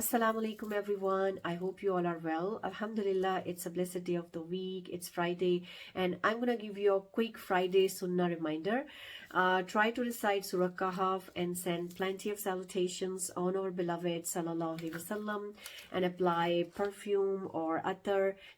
Assalamu alaikum everyone. I hope you all are well. Alhamdulillah, it's a blessed day of the week. It's Friday and I'm going to give you a quick Friday Sunnah reminder. Try to recite Surah Kahf and send plenty of salutations on our beloved Sallallahu Alaihi Wasallam and apply perfume or attar.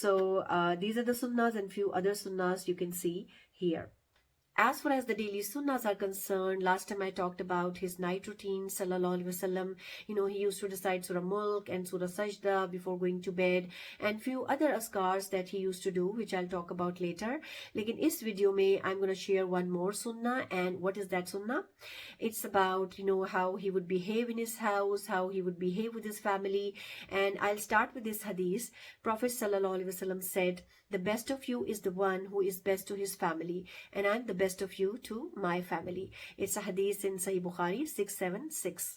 So these are the sunnahs and few other sunnahs you can see here. As far as the daily sunnahs are concerned, last time I talked about his night routine, Sallallahu Alaihi Wasallam. He used to recite Surah Mulk and Surah Sajda before going to bed, and few other askars that he used to do, which I'll talk about later. Lekin is video mein, I'm going to share one more sunnah. And what is that sunnah? It's about, how he would behave in his house, how he would behave with his family. And I'll start with this hadith. Prophet Sallallahu Alaihi Wasallam said, "The best of you is the one who is best to his family, and I'm the best of you to my family." It's a hadith in Sahih Bukhari 676.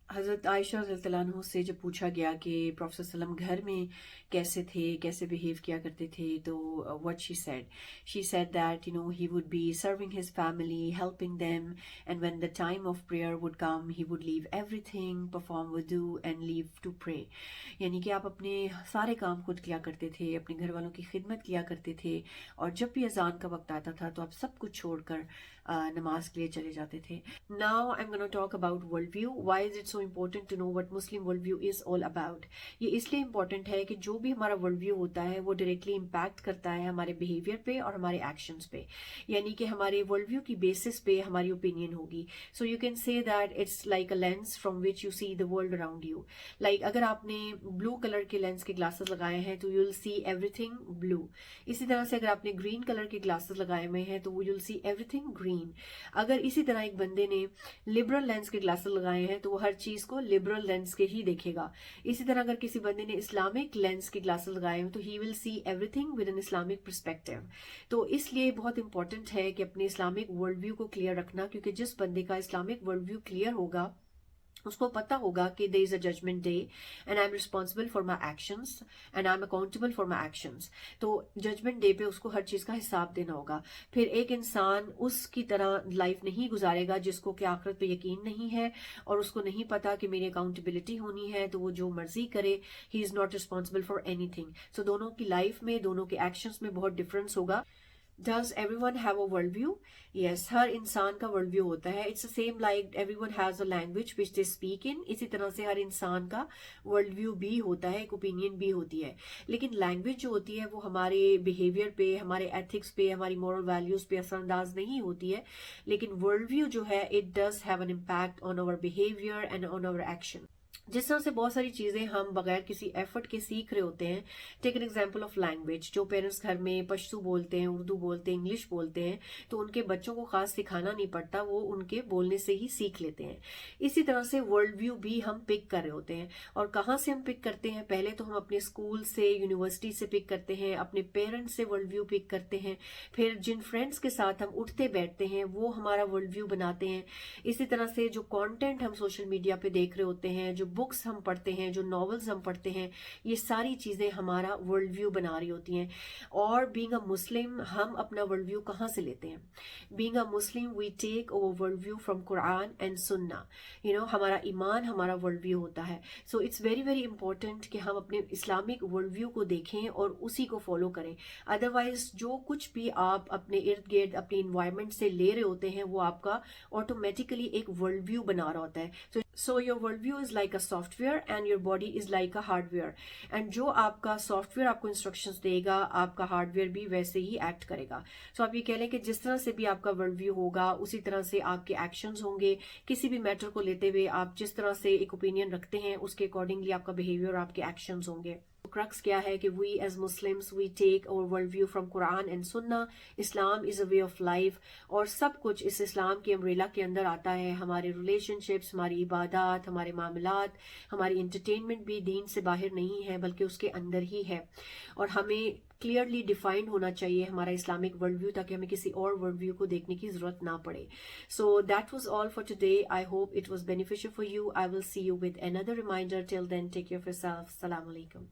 حضرت عائشہ رضی اللہ عنہ سے جب پوچھا گیا کہ prophet صلی اللہ علیہ وسلم گھر میں کیسے تھے، کیسے بہیو کیا کرتے تھے، تو what she said that he would be serving his family, helping them, and when the time of prayer would come he would leave everything, perform wudu and leave to pray. یعنی کہ آپ اپنے سارے کام خود کیا کرتے تھے، اپنے گھر والوں کی خدمت کیا کرتے تھے، اور جب بھی اذان کا وقت آتا تھا تو آپ سب کچھ چھوڑ کر نماز کے لیے چلے جاتے تھے. Now I'm going to talk about world view. Why is it so important to know what Muslim world view is all about? یہ اس لیے امپورٹنٹ ہے کہ جو بھی ہمارا ورلڈ ویو ہوتا ہے وہ ڈائریکٹلی امپیکٹ کرتا ہے ہمارے بیہیویئر پہ اور ہمارے ایکشنز پہ. یعنی کہ ہمارے ورلڈ ویو کی بیسس پہ ہماری اوپینین ہوگی. So you can say that it's like a lens from which you see the world around you. Like اگر آپ نے بلو کلر کے لینس کے گلاسز لگائے ہیں تو you will see everything blue. اسی طرح سے اگر آپ نے گرین کلر کے گلاسز لگائے ہوئے ہیں تو you will see every thing green. اگر اسی طرح ایک بندے نے لبرل لینس کے گلاسز لگائے ہیں تو وہ ہر چیز کو لبرل لینس کے ہی دیکھے گا. اسی طرح اگر کسی بندے نے اسلامک لینس کے گلاسز لگائے ہیں تو he will see everything with an Islamic perspective. تو اس لیے بہت امپورٹنٹ ہے کہ اپنے اسلامک ورلڈ ویو کو کلیئر رکھنا، کیونکہ جس بندے کا اسلامک ورلڈ ویو کلیئر ہوگا اس کو پتا ہوگا کہ there is a judgment day and I'm responsible for my actions and I'm accountable for my actions. تو ججمنٹ ڈے پہ اس کو ہر چیز کا حساب دینا ہوگا. پھر ایک انسان اس کی طرح لائف نہیں گزارے گا جس کو کہ آخرت پہ یقین نہیں ہے اور اس کو نہیں پتا کہ میری اکاؤنٹیبلٹی ہونی ہے، تو وہ جو مرضی کرے he is not responsible for anything. سو دونوں کی لائف میں، دونوں کے ایکشنز میں بہت ڈفرنس ہوگا. Does everyone have a world view? Yes, ہر انسان کا ورلڈ ویو ہوتا ہے. It's the same like everyone has a language which they speak in. اسی طرح سے ہر انسان کا ورلڈ ویو بھی ہوتا ہے، ایک اوپینین بھی ہوتی ہے. لیکن لینگویج جو ہوتی ہے وہ ہمارے بیہیویئر پہ، ہمارے ایتھکس پہ، ہماری مورل ویلیوز پہ اثر انداز نہیں ہوتی ہے. لیکن ورلڈ ویو جو ہے it does have an impact on our behavior and on our action. جس طرح سے بہت ساری چیزیں ہم بغیر کسی ایفرٹ کے سیکھ رہے ہوتے ہیں. Take an example of language. جو پیرنٹس گھر میں پشتو بولتے ہیں، اردو بولتے ہیں، انگلش بولتے ہیں، تو ان کے بچوں کو خاص سکھانا نہیں پڑتا، وہ ان کے بولنے سے ہی سیکھ لیتے ہیں. اسی طرح سے ورلڈ ویو بھی ہم پک کر رہے ہوتے ہیں. اور کہاں سے ہم پک کرتے ہیں؟ پہلے تو ہم اپنے اسکول سے، یونیورسٹی سے پک کرتے ہیں، اپنے پیرنٹس سے ورلڈ ویو پک کرتے ہیں. پھر جن فرینڈس کے ساتھ ہم اٹھتے بیٹھتے ہیں وہ ہمارا ورلڈ ویو بناتے ہیں. اسی طرح سے جو کانٹینٹ ہم سوشل میڈیا پہ دیکھ رہے ہوتے ہیں، جو بکس ہم پڑھتے ہیں، جو ناولز ہم پڑھتے ہیں، یہ ساری چیزیں ہمارا ورلڈ ویو بنا رہی ہوتی ہیں. اور بینگ اے مسلم ہم اپنا ورلڈ ویو کہاں سے لیتے ہیں؟ Being a Muslim we take over world view from Quran and Sunnah. ہمارا ایمان ہمارا ورلڈ ویو ہوتا ہے. So it's very very important کہ ہم اپنے اسلامک ورلڈ ویو کو دیکھیں اور اسی کو فالو کریں. ادروائز جو کچھ بھی آپ اپنے ارد گرد اپنی انوائرمنٹ سے لے رہے ہوتے ہیں وہ آپ کا آٹومیٹیکلی ایک ورلڈ ویو بنا رہا ہوتا ہے. So your worldview is like a software and your body is like a hardware. And جو آپ کا سافٹ ویئر آپ کو انسٹرکشنز دے گا، آپ کا ہارڈ ویئر بھی ویسے ہی ایکٹ کرے گا. سو آپ یہ کہہ لیں کہ جس طرح سے بھی آپ کا ورلڈ ویو ہوگا اسی طرح سے آپ کے ایکشنز ہوں گے. کسی بھی میٹر کو لیتے ہوئے آپ جس طرح سے ایک اوپینین رکھتے ہیں اس کے اکارڈنگلی آپ کا بیہیویئر، آپ کے ایکشنز ہوں گے. کرکس کیا ہے کہ we as Muslims we take over world view from Quran and Sunnah. Islam is a way of life اور سب کچھ اس اسلام کے امبریلا کے اندر آتا ہے. ہمارے ریلیشن شپس، ہماری عبادات، ہمارے معاملات، ہماری انٹرٹینمنٹ بھی دین سے باہر نہیں ہے بلکہ اس کے اندر ہی ہے. اور ہمیں کلیئرلی ڈیفائنڈ ہونا چاہیے ہمارا اسلامک ورلڈ ویو تاکہ ہمیں کسی اور ورلڈ ویو کو دیکھنے کی ضرورت نہ پڑے. So that was all for today. I hope it was beneficial for you. I will see you with another reminder. Till then, take care of yourself. السلام علیکم.